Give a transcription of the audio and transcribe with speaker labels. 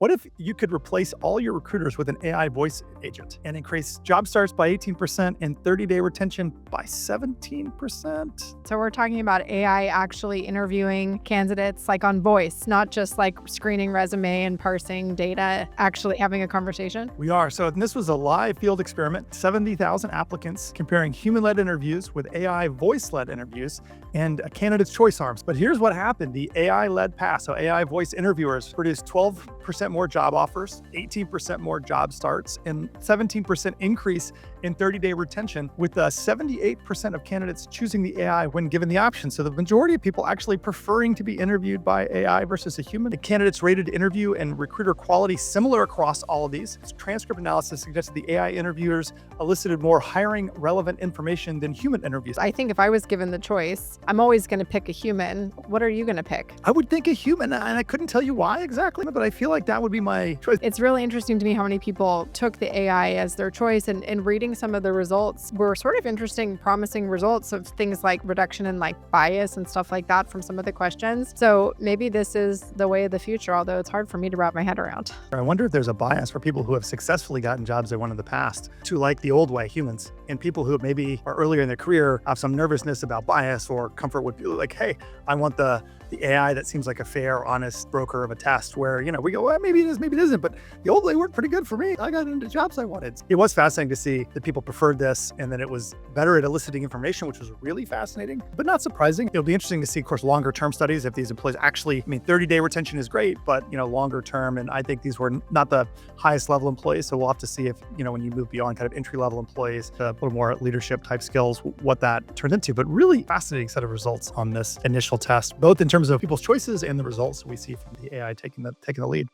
Speaker 1: What if you could replace all your recruiters with an AI voice agent and increase job starts by 18% and 30-day retention by 17%?
Speaker 2: So we're talking about AI actually interviewing candidates like on voice, not just like screening resume and parsing data, actually having a conversation.
Speaker 1: We are. So this was a live field experiment, 70,000 applicants comparing human-led interviews with AI voice-led interviews and a candidate's choice arms. But here's what happened. The AI-led pass, so AI voice interviewers produced 12% more job offers, 18% more job starts, and 17% increase in 30-day retention, with 78% of candidates choosing the AI when given the option. So the majority of people actually preferring to be interviewed by AI versus a human. The candidates rated interview and recruiter quality similar across all of these. Transcript analysis suggested the AI interviewers elicited more hiring relevant information than human interviews.
Speaker 2: I think if I was given the choice, I'm always going to pick a human. What are you going to pick?
Speaker 1: I would think a human, and I couldn't tell you why exactly, but I feel like that would be my choice.
Speaker 2: It's really interesting to me how many people took the AI as their choice, and reading some of the results were sort of interesting, promising results of things like reduction in like bias and stuff like that from some of the questions. So maybe this is the way of the future, although it's hard for me to wrap my head around.
Speaker 1: I wonder if there's a bias for people who have successfully gotten jobs they won in the past to like the old way, humans, and people who maybe are earlier in their career have some nervousness about bias or comfort with like, hey, I want the AI that seems like a fair, honest broker of a test where, we go, well, maybe it is, maybe it isn't, but the old way worked pretty good for me. I got into jobs I wanted. It was fascinating to see that people preferred this and that it was better at eliciting information, which was really fascinating, but not surprising. It'll be interesting to see, of course, longer term studies if these employees actually, 30-day retention is great, but, longer term. And I think these were not the highest level employees. So we'll have to see if, when you move beyond kind of entry level employees to a little more leadership type skills, what that turns into. But really fascinating set of results on this initial test, both in terms of people's choices and the results we see from the AI taking the lead.